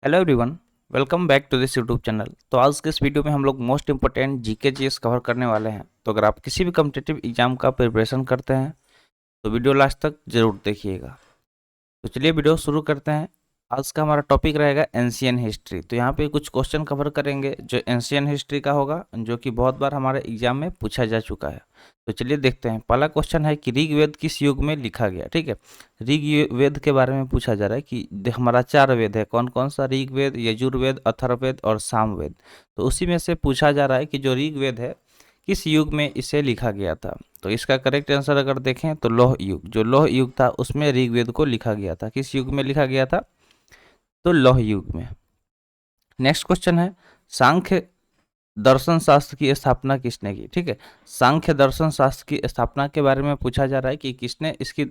Hello everyone, welcome back to this YouTube channel. तो आज के इस वीडियो में हम लोग most important GK GS cover करने वाले हैं। तो अगर आप किसी भी कम्पिटिटिव एग्जाम का प्रिपरेशन करते हैं तो वीडियो लास्ट तक जरूर देखिएगा। तो चलिए वीडियो शुरू करते हैं। आज का हमारा टॉपिक रहेगा एंशियन हिस्ट्री। तो यहाँ पे कुछ क्वेश्चन कवर करेंगे जो एंशियन हिस्ट्री का होगा, जो कि बहुत बार हमारे एग्जाम में पूछा जा चुका है। तो चलिए देखते हैं। पहला क्वेश्चन है कि ऋग्वेद किस युग में लिखा गया। ठीक है, ऋग्वेद के बारे में पूछा जा रहा है कि हमारा 4 वेद है, कौन कौन सा, ऋग्वेद, यजुर्वेद, अथर्ववेद और सामवेद। तो उसी में से पूछा जा रहा है कि जो ऋग्वेद है किस युग में इसे लिखा गया था। तो इसका करेक्ट आंसर अगर देखें तो लौह युग, जो लौह युग था उसमें ऋग्वेद को लिखा गया था। किस युग में लिखा गया था? तो लौह युग में। नेक्स्ट क्वेश्चन है सांख्य दर्शन शास्त्र की स्थापना किसने की। ठीक है, सांख्य दर्शन शास्त्र की स्थापना के बारे में पूछा जा रहा है कि किसने इसकी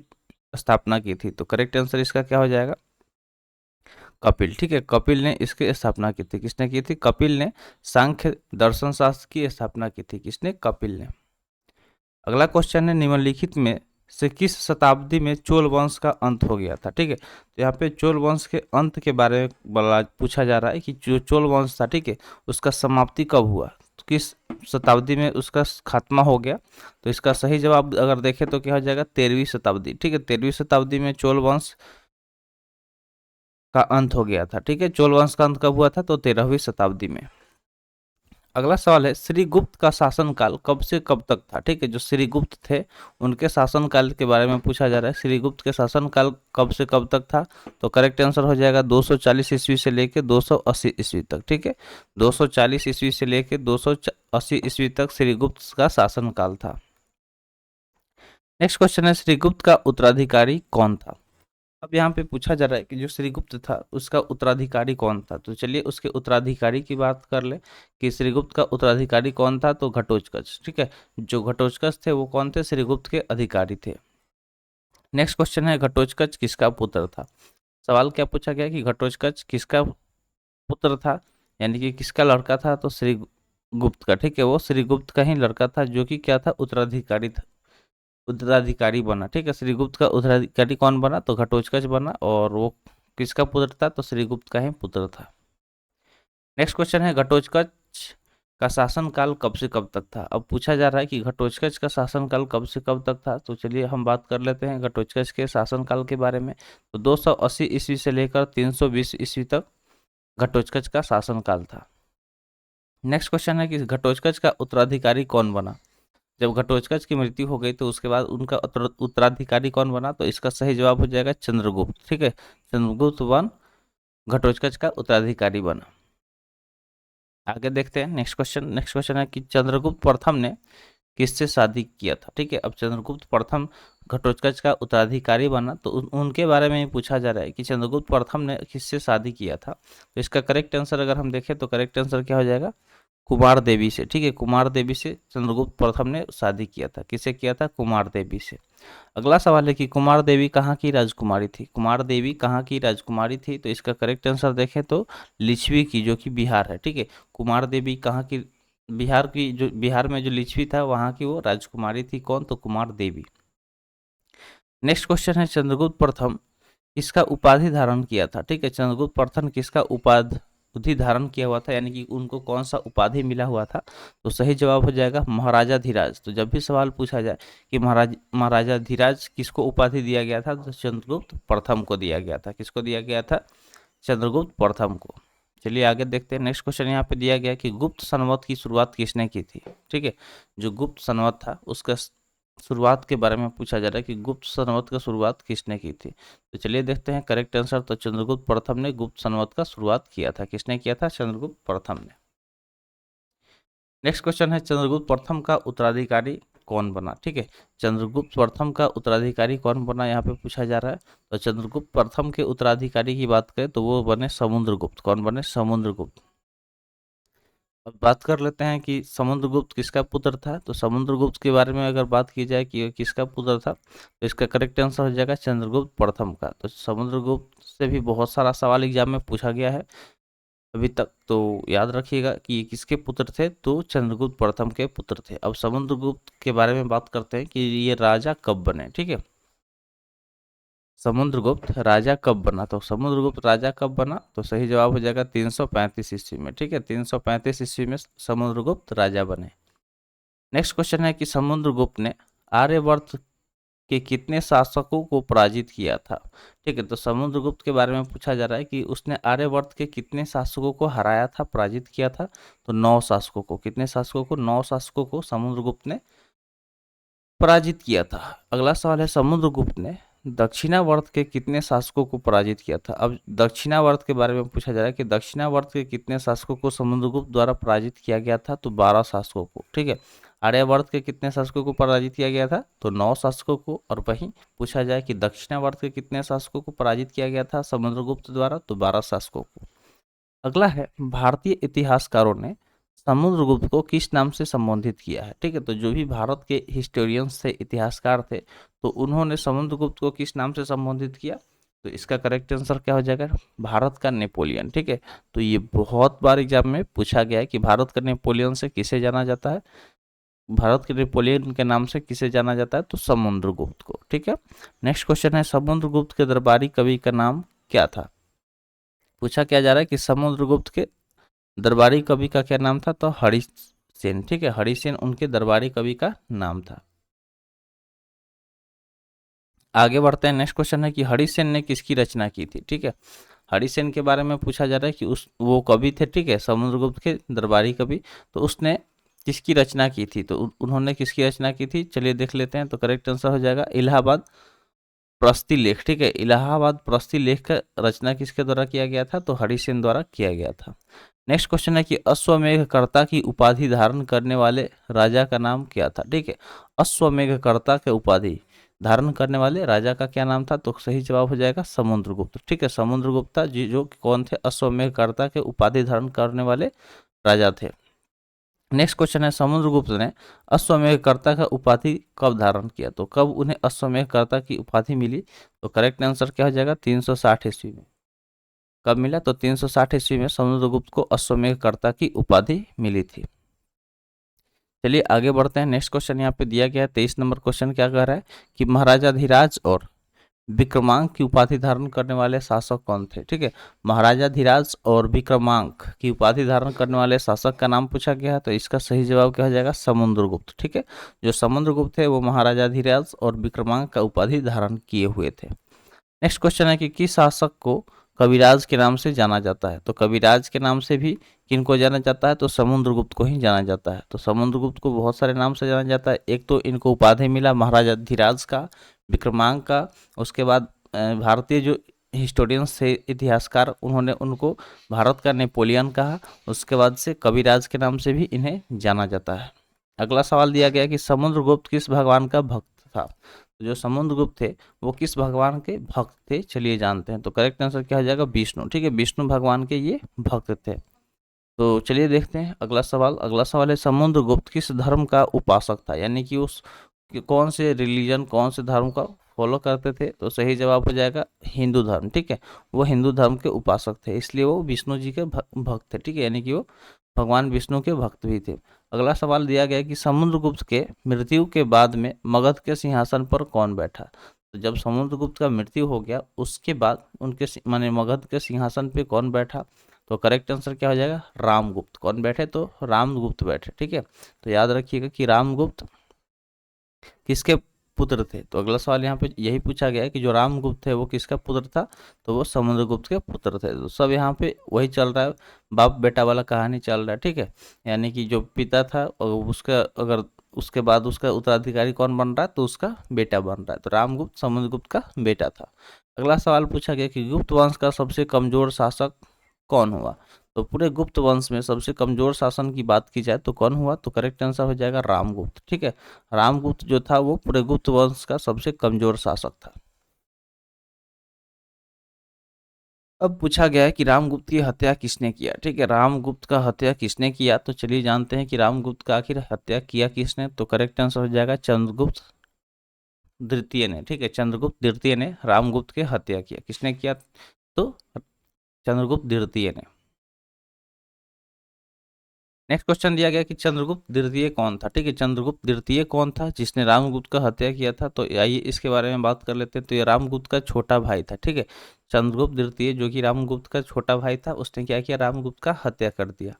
स्थापना की थी। तो करेक्ट आंसर इसका क्या हो जाएगा? कपिल। ठीक है, कपिल ने इसकी स्थापना की थी। किसने की थी? कपिल ने सांख्य दर्शन शास्त्र की स्थापना की थी। किसने? कपिल ने। अगला क्वेश्चन है निम्नलिखित में से किस शताब्दी में चोल वंश का अंत हो गया था। ठीक है, तो यहाँ पे चोल वंश के अंत के बारे में पूछा जा रहा है कि जो चोल वंश था, ठीक है, उसका समाप्ति कब हुआ, तो किस शताब्दी में उसका खात्मा हो गया। तो इसका सही जवाब अगर देखें तो क्या हो जाएगा? 13वीं शताब्दी। ठीक है, 13वीं शताब्दी में चोल वंश का अंत हो गया था। ठीक है, चोल वंश का अंत कब हुआ था? तो 13वीं शताब्दी में। अगला सवाल है श्रीगुप्त का शासनकाल कब से कब तक था। ठीक है, जो श्रीगुप्त थे उनके शासनकाल के बारे में पूछा जा रहा है। श्रीगुप्त के शासनकाल कब से कब तक था? तो करेक्ट आंसर हो जाएगा 240 ईस्वी से लेके 280 ईस्वी तक। ठीक है, 240 ईस्वी से लेके 280 ईस्वी तक श्रीगुप्त का शासनकाल था। नेक्स्ट क्वेश्चन है श्रीगुप्त का उत्तराधिकारी कौन था। अब यहाँ पे पूछा जा रहा है कि जो श्रीगुप्त था उसका उत्तराधिकारी कौन था। तो चलिए उसके उत्तराधिकारी की बात कर ले कि श्रीगुप्त का उत्तराधिकारी कौन था। तो घटोत्कच। ठीक है, जो घटोत्कच थे वो कौन थे? श्रीगुप्त के अधिकारी थे। नेक्स्ट क्वेश्चन है घटोत्कच किसका पुत्र था। सवाल क्या पूछा गया कि घटोत्कच किसका पुत्र था, यानी कि किसका लड़का था। तो श्रीगुप्त का। ठीक है, वो श्रीगुप्त का ही लड़का था जो कि क्या था? उत्तराधिकारी था, उत्तराधिकारी बना। ठीक है, श्रीगुप्त का उत्तराधिकारी कौन बना? तो घटोत्कच बना। और वो किसका पुत्र था? तो श्रीगुप्त का ही पुत्र था। नेक्स्ट क्वेश्चन है घटोत्कच का शासनकाल कब से कब तक था। अब पूछा जा रहा है कि घटोत्कच का शासनकाल कब से कब तक था। तो चलिए हम बात कर लेते हैं घटोत्कच के शासनकाल के बारे में। तो 280 ईस्वी से लेकर 320 ईस्वी तक घटोत्कच का शासनकाल था। नेक्स्ट क्वेश्चन है कि घटोत्कच का उत्तराधिकारी कौन बना। जब घटोत्कच की मृत्यु हो गई तो उसके बाद उनका उत्तराधिकारी कौन बना। तो इसका सही जवाब हो जाएगा चंद्रगुप्त। ठीक है, चंद्रगुप्त वन घटोत्कच का उत्तराधिकारी बना। आगे देखते हैं नेक्स्ट क्वेश्चन है कि चंद्रगुप्त प्रथम ने किससे शादी किया था। ठीक है, अब चंद्रगुप्त प्रथम घटोत्कच का उत्तराधिकारी बना तो उनके बारे में पूछा जा रहा है कि चंद्रगुप्त प्रथम ने किससे शादी किया था। तो इसका करेक्ट आंसर अगर हम देखें तो करेक्ट आंसर क्या हो जाएगा? कुमार देवी से। ठीक है, कुमार देवी से चंद्रगुप्त प्रथम ने शादी किया था। किसे किया था? कुमार देवी से। अगला सवाल है कि कुमार देवी कहाँ की राजकुमारी थी। कुमार देवी कहाँ की राजकुमारी थी। तो इसका करेक्ट आंसर देखें तो लिच्छवी की, जो कि बिहार है। ठीक है, कुमार देवी कहाँ की? बिहार की, जो बिहार में जो लिच्छवी था वहाँ की वो राजकुमारी थी। कौन? तो कुमार देवी। नेक्स्ट क्वेश्चन है चंद्रगुप्त प्रथम किसका उपाधि धारण किया था। ठीक है, चंद्रगुप्त प्रथम किसका उपाधि धारण किया हुआ था, यानी कि उनको कौन सा उपाधि मिला हुआ था। तो सही जवाब हो जाएगा महाराजा धीराज। तो जब भी सवाल पूछा जाए कि महाराजा धीराज किसको उपाधि दिया गया था, तो चंद्रगुप्त प्रथम को दिया गया था। किसको दिया गया था? चंद्रगुप्त प्रथम को। चलिए आगे देखते हैं। नेक्स्ट क्वेश्चन यहाँ पे दिया गया कि गुप्त संवत की शुरुआत किसने की थी। ठीक है, जो गुप्त संवत था उसका शुरुआत के बारे में पूछा जा रहा है कि गुप्त संवत का शुरुआत किसने की थी। तो चलिए देखते हैं करेक्ट आंसर। तो चंद्रगुप्त प्रथम ने गुप्त संवत का शुरुआत किया था। किसने किया था? चंद्रगुप्त प्रथम ने। नेक्स्ट क्वेश्चन है चंद्रगुप्त प्रथम का उत्तराधिकारी कौन बना। ठीक है, चंद्रगुप्त प्रथम का उत्तराधिकारी कौन बना यहाँ पे पूछा जा रहा है। तो चंद्रगुप्त प्रथम के उत्तराधिकारी की बात करें तो वो बने समुद्रगुप्त। कौन बने? समुद्रगुप्त। अब बात कर लेते हैं कि समुद्रगुप्त किसका पुत्र था। तो समुद्रगुप्त के बारे में अगर बात की जाए कि किसका पुत्र था, तो इसका करेक्ट आंसर हो जाएगा चंद्रगुप्त प्रथम का। तो समुद्रगुप्त से भी बहुत सारा सवाल एग्जाम में पूछा गया है अभी तक, तो याद रखिएगा कि ये किसके पुत्र थे। तो चंद्रगुप्त प्रथम के पुत्र थे। अब समुद्रगुप्त के बारे में बात करते हैं कि ये राजा कब बने। ठीक है, समुद्रगुप्त राजा कब बना? तो समुद्रगुप्त राजा कब बना? तो सही जवाब हो जाएगा 335 ईस्वी में। ठीक है, 335 ईस्वी में समुद्रगुप्त राजा बने। नेक्स्ट क्वेश्चन है कि समुद्रगुप्त ने आर्यवर्त के कितने शासकों को पराजित किया था? ठीक है, तो समुद्रगुप्त के बारे में पूछा जा रहा है कि उसने आर्यवर्त के कितने शासकों को हराया था, पराजित किया था? तो 9 शासकों को। कितने शासकों को? 9 शासकों को समुद्रगुप्त ने पराजित किया था। अगला सवाल है समुद्रगुप्त ने दक्षिणावर्त के कितने शासकों को पराजित किया था? अब दक्षिणावर्त के बारे में पूछा जा रहा है कि दक्षिणावर्त के कितने शासकों को समुद्रगुप्त द्वारा पराजित किया गया था? तो 12 शासकों को। ठीक है, आर्यावर्त के कितने शासकों को पराजित किया गया था? तो 9 शासकों को। और वहीं पूछा जाए कि दक्षिणावर्त के कितने शासकों को पराजित किया गया था समुद्रगुप्त द्वारा? तो 12 शासकों को। अगला है भारतीय इतिहासकारों ने समुद्रगुप्त को किस नाम से संबोधित किया है? ठीक है, तो जो भी भारत के हिस्टोरियंस थे, इतिहासकार थे, तो उन्होंने समुद्रगुप्त को किस नाम से संबोधित किया? तो इसका करेक्ट आंसर क्या हो जाएगा? भारत का नेपोलियन। ठीक है, तो ये बहुत बार एग्जाम में पूछा गया है कि भारत का नेपोलियन से किसे जाना जाता है? भारत के नेपोलियन के नाम से किसे जाना जाता है? तो समुद्रगुप्त को। ठीक है, नेक्स्ट क्वेश्चन है समुद्रगुप्त के दरबारी कवि का नाम क्या था? पूछा क्या जा रहा है कि समुद्रगुप्त के दरबारी कवि का क्या नाम था? तो हरिसेन। ठीक है, हरिसेन उनके दरबारी कवि का नाम था। आगे बढ़ते हैं। नेक्स्ट क्वेश्चन है कि हरिसेन ने किसकी रचना की थी? ठीक है, हरिसेन के बारे में पूछा जा रहा है कि वो कवि थे, ठीक है, समुद्रगुप्त के दरबारी कवि। तो उसने किसकी रचना की थी? तो उन्होंने किसकी रचना की थी? चलिए देख लेते हैं। तो करेक्ट आंसर हो जाएगा इलाहाबाद प्रस्ती लेख। ठीक है, इलाहाबाद प्रस्ती लेख का रचना किसके द्वारा किया गया था? तो हरिसेन द्वारा किया गया था। नेक्स्ट क्वेश्चन है कि अश्वमेधकर्ता की उपाधि धारण करने वाले राजा का नाम क्या था? ठीक है, अश्वमेधकर्ता के उपाधि धारण करने वाले राजा का क्या नाम था? तो सही जवाब हो जाएगा समुद्रगुप्त। ठीक है, समुद्रगुप्ता जी जो कौन थे? अश्वमेधकर्ता के उपाधि धारण करने वाले राजा थे। नेक्स्ट क्वेश्चन है समुद्रगुप्त ने अश्वमेधकर्ता का उपाधि कब धारण किया? तो कब उन्हें अश्वमेधकर्ता की उपाधि मिली? तो करेक्ट आंसर क्या हो जाएगा? 360 ईस्वी में। कब मिला? तो 360 ईस्वी में समुद्रगुप्त को अश्वमेधकर्ता की उपाधि मिली थी। चलिए आगे बढ़ते हैं। नेक्स्ट क्वेश्चन यहाँ पे दिया गया है 23 नंबर क्वेश्चन क्या कह रहा है कि महाराजा धीराज और विक्रमांक की उपाधि धारण करने वाले शासक कौन थे? ठीक है, महाराजा धीराज और विक्रमांक की उपाधि धारण करने वाले शासक का नाम पूछा गया है। तो इसका सही जवाब क्या हो जाएगा? समुद्रगुप्त। ठीक है, जो समुद्रगुप्त थे वो महाराजा धीराज और विक्रमांक का उपाधि धारण किए हुए थे। नेक्स्ट क्वेश्चन है कि किस शासक को कविराज के नाम से जाना जाता है? तो कविराज के नाम से भी किनको जाना जाता है? तो समुद्रगुप्त को ही जाना जाता है। तो समुद्रगुप्त को बहुत सारे नाम से जाना जाता है। एक तो इनको उपाधि मिला महाराजा धीराज का, विक्रमांक का, उसके बाद भारतीय जो हिस्टोरियंस थे, इतिहासकार, उन्होंने उनको भारत का नेपोलियन कहा। उसके बाद से कविराज के नाम से भी इन्हें जाना जाता है। अगला सवाल दिया गया कि समुद्रगुप्त किस भगवान का भक्त था? तो जो समुद्रगुप्त थे वो किस भगवान के भक्त थे? चलिए जानते हैं। तो करेक्ट आंसर क्या हो जाएगा? विष्णु। ठीक है, विष्णु भगवान के ये भक्त थे। तो चलिए देखते हैं अगला सवाल। अगला सवाल है समुद्रगुप्त किस धर्म का उपासक था? यानी कि उस कौन से रिलीजन, कौन से धर्म का फॉलो करते थे? तो सही जवाब हो जाएगा हिंदू धर्म। ठीक है, वो हिंदू धर्म के उपासक थे, इसलिए वो विष्णु जी के भक्त थे। ठीक है, यानी कि वो भगवान विष्णु के भक्त भी थे। अगला सवाल दिया गया कि समुद्रगुप्त के मृत्यु के बाद में मगध के सिंहासन पर कौन बैठा? तो जब समुद्रगुप्त का मृत्यु हो गया उसके बाद उनके माने मगध के सिंहासन पे कौन बैठा? तो करेक्ट आंसर क्या हो जाएगा? रामगुप्त। कौन बैठे? तो रामगुप्त बैठे। ठीक है, तो याद रखिएगा कि रामगुप्त किसके पुत्र थे? तो अगला सवाल यहाँ पे यही पूछा गया है कि जो रामगुप्त थे वो किसका पुत्र था? तो वो समुद्रगुप्त के पुत्र थे। तो सब यहाँ पे वही चल रहा है, बाप बेटा वाला कहानी चल रहा है। ठीक है, यानी कि जो पिता था और उसका अगर उसके बाद उसका उत्तराधिकारी कौन बन रहा है? तो उसका बेटा बन रहा है। तो रामगुप्त समुद्रगुप्त का बेटा था। अगला सवाल पूछा गया कि गुप्त वंश का सबसे कमजोर शासक कौन हुआ? तो पूरे गुप्त वंश में सबसे कमजोर शासन की बात की जाए तो कौन हुआ? तो करेक्ट आंसर हो जाएगा रामगुप्त। ठीक है, रामगुप्त जो था वो पूरे गुप्त वंश का सबसे कमजोर शासक था। अब पूछा गया है कि रामगुप्त की हत्या किसने किया? ठीक है, रामगुप्त का हत्या किसने किया? तो चलिए जानते हैं कि रामगुप्त का आखिर हत्या किया किसने। तो करेक्ट आंसर हो जाएगा चंद्रगुप्त द्वितीय ने। ठीक है, चंद्रगुप्त द्वितीय ने रामगुप्त की हत्या किया। किसने किया? तो चंद्रगुप्त द्वितीय ने। नेक्स्ट क्वेश्चन दिया गया कि चंद्रगुप्त द्वितीय कौन था। ठीक है, चंद्रगुप्त द्वितीय कौन था जिसने रामगुप्त का हत्या किया था। तो आइए इसके बारे में बात कर लेते हैं। तो ये रामगुप्त का छोटा भाई था। ठीक है, चंद्रगुप्त द्वितीय जो कि रामगुप्त का छोटा भाई था, उसने क्या किया, रामगुप्त का हत्या कर दिया।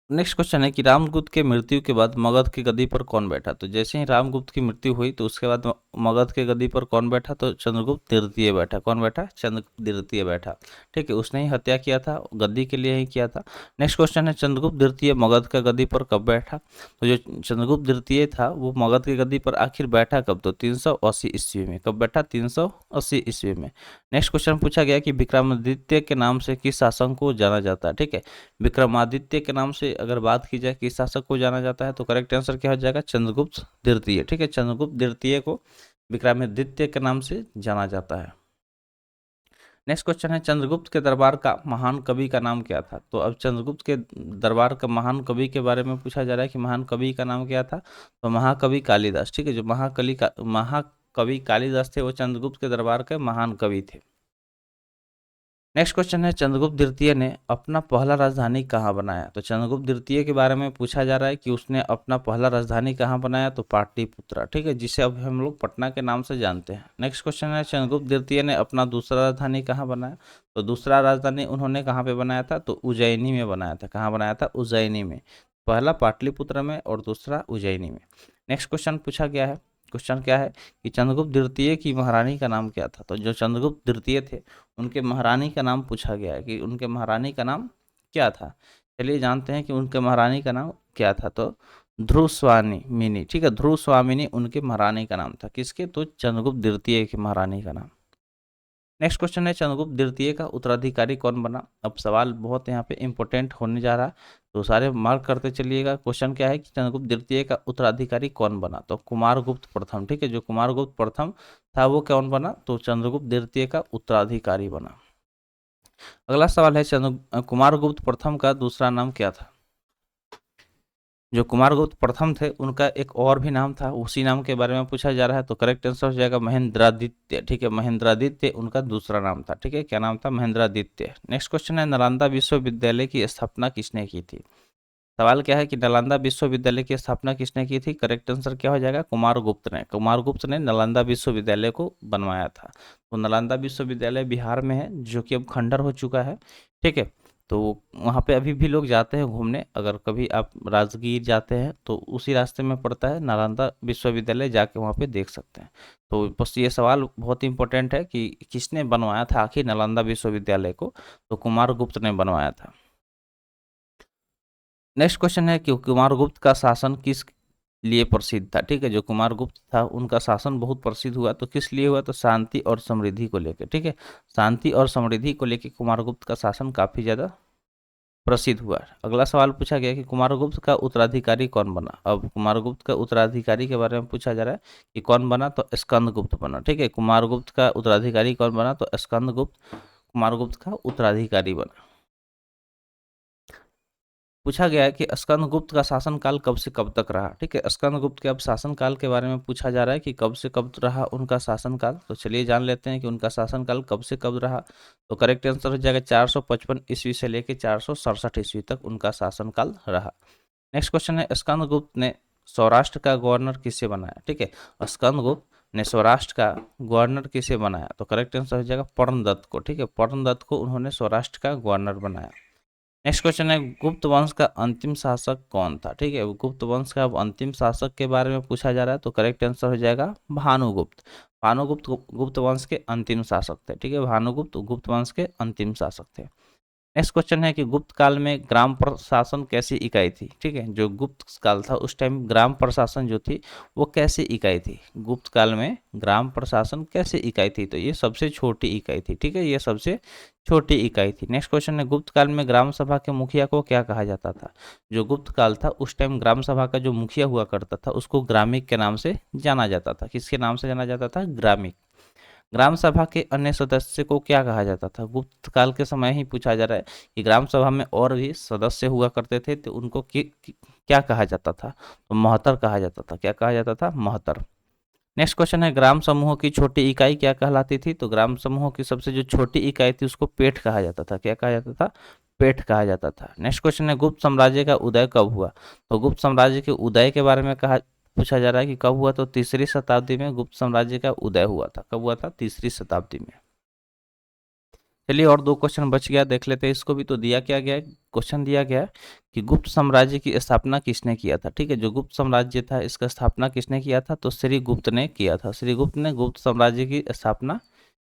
नेक्स्ट क्वेश्चन है कि रामगुप्त के मृत्यु के बाद मगध की गद्दी पर कौन बैठा। तो जैसे ही रामगुप्त की मृत्यु हुई तो उसके बाद मगध के गद्दी पर कौन बैठा, तो चंद्रगुप्त द्वितीय बैठा। कौन बैठा, चंद्रगुप्त द्वितीय बैठा। ठीक है, उसने ही हत्या किया था, गद्दी के लिए ही किया था। नेक्स्ट क्वेश्चन है चंद्रगुप्त द्वितीय मगध का गद्दी पर कब बैठा। तो जो चंद्रगुप्त द्वितीय था वो मगध की गद्दी पर आखिर बैठा कब, तो 380 ईस्वी में। कब बैठा, 380 ईस्वी में। नेक्स्ट क्वेश्चन पूछा गया कि विक्रमादित्य के नाम से किस शासक को जाना जाता है। ठीक है, विक्रमादित्य के नाम से अगर बात की जाए किस शासक को जाना जाता है, तो करेक्ट आंसर क्या हो जाएगा, चंद्रगुप्त द्वितीय। ठीक है, चंद्रगुप्त द्वितीय को विक्रमादित्य के नाम से जाना जाता है। नेक्स्ट क्वेश्चन है चंद्रगुप्त के दरबार का महान कवि का नाम क्या था। तो अब चंद्रगुप्त के दरबार का महान कवि के बारे में पूछा जा रहा है कि महान कवि का नाम क्या था। तो महाकवि कालिदास। ठीक है, जो महाकवि कालिदास थे वो चंद्रगुप्त के दरबार के महान कवि थे। नेक्स्ट क्वेश्चन है चंद्रगुप्त द्वितीय ने अपना पहला राजधानी कहाँ बनाया। तो चंद्रगुप्त द्वितीय के बारे में पूछा जा रहा है कि उसने अपना पहला राजधानी कहाँ बनाया, तो पाटलिपुत्रा। ठीक है, जिसे अब हम लोग पटना के नाम से जानते हैं। नेक्स्ट क्वेश्चन है चंद्रगुप्त द्वितीय ने अपना दूसरा राजधानी कहाँ बनाया। तो दूसरा राजधानी उन्होंने कहाँ पे बनाया था, तो उज्जैनी में बनाया था। कहाँ बनाया था, उज्जैनी में। पहला पाटलिपुत्र में और दूसरा उज्जैनी में। नेक्स्ट क्वेश्चन पूछा गया है, क्वेश्चन क्या है कि चंद्रगुप्त द्वितीय की महारानी का नाम क्या था। तो जो चंद्रगुप्त द्वितीय थे उनके महारानी का नाम पूछा गया है कि उनके महारानी का नाम क्या था। चलिए जानते हैं कि उनके महारानी का नाम क्या था। तो ध्रुव स्वामिनी। ठीक है, ध्रुव स्वामिनी उनके महारानी का नाम था। किसके, तो चंद्रगुप्त द्वितीय की महारानी का नाम। नेक्स्ट क्वेश्चन है चंद्रगुप्त द्वितीय का उत्तराधिकारी कौन बना। अब सवाल बहुत यहाँ पे इंपॉर्टेंट होने जा रहा है, तो सारे मार्क करते चलिएगा। क्वेश्चन क्या है कि चंद्रगुप्त द्वितीय का उत्तराधिकारी कौन बना। तो कुमारगुप्त प्रथम। ठीक है, जो कुमारगुप्त प्रथम था वो कौन बना, तो चंद्रगुप्त द्वितीय का उत्तराधिकारी बना। अगला सवाल है कुमारगुप्त प्रथम का दूसरा नाम क्या था। जो कुमारगुप्त प्रथम थे उनका एक और भी नाम था, उसी नाम के बारे में पूछा जा रहा है। तो करेक्ट आंसर हो जाएगा महेंद्रादित्य। ठीक है, महेंद्रादित्य उनका दूसरा नाम था। ठीक है, क्या नाम था, महेंद्रादित्य। नेक्स्ट क्वेश्चन है नालंदा विश्वविद्यालय की स्थापना किसने की थी। सवाल क्या है कि नालंदा विश्वविद्यालय की स्थापना किसने की थी। करेक्ट आंसर क्या हो जाएगा, कुमारगुप्त ने। कुमारगुप्त ने नालंदा विश्वविद्यालय को बनवाया था। तो नालंदा विश्वविद्यालय बिहार में है, जो कि अब खंडर हो चुका है। ठीक है, तो वहाँ पे अभी भी लोग जाते हैं घूमने। अगर कभी आप राजगीर जाते हैं तो उसी रास्ते में पड़ता है नालंदा विश्वविद्यालय, जाके वहाँ पे देख सकते हैं। तो बस ये सवाल बहुत इंपॉर्टेंट है कि किसने बनवाया था आखिर नालंदा विश्वविद्यालय को। तो कुमारगुप्त ने बनवाया था। नेक्स्ट क्वेश्चन है कि कुमारगुप्त का शासन किस लिए प्रसिद्ध था। ठीक है, जो कुमारगुप्त था उनका शासन बहुत प्रसिद्ध हुआ, तो किस लिए हुआ, तो शांति और समृद्धि को लेकर। ठीक है, शांति और समृद्धि को लेकर कुमारगुप्त का शासन काफी ज्यादा प्रसिद्ध हुआ। अगला सवाल पूछा गया कि कुमारगुप्त का उत्तराधिकारी कौन बना। अब कुमारगुप्त का उत्तराधिकारी के बारे में पूछा जा रहा है कि कौन बना, तो स्कंदगुप्त बना। ठीक है, कुमारगुप्त का उत्तराधिकारी कौन बना, तो स्कंदगुप्त कुमारगुप्त का उत्तराधिकारी बना। पूछा गया है कि स्कंदगुप्त का शासनकाल कब से कब तक रहा। ठीक है, स्कंदगुप्त के अब शासनकाल के बारे में पूछा जा रहा है कि कब से कब रहा उनका शासनकाल। तो चलिए जान लेते हैं कि उनका शासनकाल कब से कब रहा। तो करेक्ट आंसर हो जाएगा 455 ईस्वी से लेकर 467 ईस्वी तक उनका शासनकाल रहा। नेक्स्ट क्वेश्चन है स्कंदगुप्त ने सौराष्ट्र का गवर्नर किसे बनाया। ठीक है, स्कंदगुप्त ने सौराष्ट्र का गवर्नर किसे बनाया। तो करेक्ट आंसर हो जाएगा पर्णदत्त को। ठीक है, पर्णदत्त को उन्होंने सौराष्ट्र का गवर्नर बनाया। नेक्स्ट क्वेश्चन है गुप्त वंश का अंतिम शासक कौन था। ठीक है, गुप्त वंश का अब अंतिम शासक के बारे में पूछा जा रहा है। तो करेक्ट आंसर हो जाएगा भानुगुप्त। भानुगुप्त गुप्त वंश के अंतिम शासक थे। ठीक है, भानुगुप्त गुप्त वंश के अंतिम शासक थे। नेक्स्ट क्वेश्चन है कि गुप्त काल में ग्राम प्रशासन कैसी इकाई थी। ठीक है, जो गुप्त काल था उस टाइम ग्राम प्रशासन जो थी वो कैसी इकाई थी। गुप्त काल में ग्राम प्रशासन कैसे इकाई थी, तो ये सबसे छोटी इकाई थी। ठीक है, ये सबसे छोटी इकाई थी। नेक्स्ट क्वेश्चन है गुप्त काल में ग्राम सभा के मुखिया को क्या कहा जाता था। जो गुप्त काल था उस टाइम ग्राम सभा का जो मुखिया हुआ करता था उसको ग्रामिक के नाम से जाना जाता था। किसके नाम से जाना जाता था, ग्रामिक। ग्राम सभा के अन्य सदस्य को क्या कहा जाता था। गुप्त काल के समय ही पूछा जा रहा है कि ग्राम सभा में और भी सदस्य हुआ करते थे तो उनको क्या कहा जाता था, तो महतर कहा जाता था। क्या कहा जाता था, महतर। नेक्स्ट क्वेश्चन है ग्राम समूहों की छोटी इकाई क्या कहलाती थी। तो ग्राम समूहों की सबसे जो छोटी इकाई थी उसको पेठ कहा जाता था। क्या कहा जाता था? पेठ कहा जाता था। नेक्स्ट क्वेश्चन है गुप्त साम्राज्य का उदय कब हुआ। तो गुप्त साम्राज्य के उदय के बारे में कहा पूछा जा रहा है कि कब हुआ। तो तीसरी शताब्दी में गुप्त साम्राज्य का उदय हुआ था। कब हुआ था? तीसरी शताब्दी में। चलिए और दो क्वेश्चन बच गया, देख लेते हैं इसको भी। तो दिया क्या गया है, क्वेश्चन दिया गया है कि गुप्त साम्राज्य की स्थापना किसने किया था। ठीक है, जो गुप्त साम्राज्य था इसका स्थापना किसने किया था। तो श्रीगुप्त ने किया था। श्रीगुप्त ने गुप्त साम्राज्य की स्थापना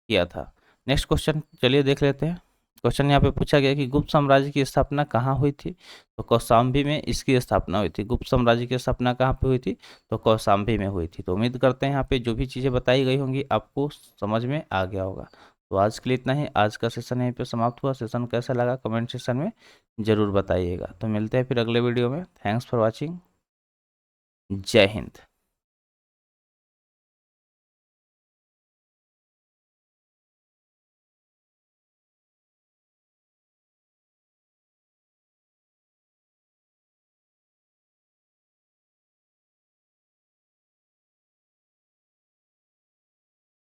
किया था। नेक्स्ट क्वेश्चन चलिए देख लेते हैं। क्वेश्चन यहाँ पे पूछा गया कि गुप्त साम्राज्य की स्थापना कहाँ हुई थी। तो कौशाम्बी में इसकी स्थापना हुई थी। गुप्त साम्राज्य की स्थापना कहाँ पे हुई थी। तो कौशाम्बी में हुई थी। तो उम्मीद करते हैं यहाँ पे जो भी चीज़ें बताई गई होंगी आपको समझ में आ गया होगा। तो आज के लिए इतना ही। आज का सेशन यहीं पे समाप्त हुआ। सेशन कैसा लगा कमेंट सेक्शन में ज़रूर बताइएगा। तो मिलते हैं फिर अगले वीडियो में। Thanks for watching. जय हिंद।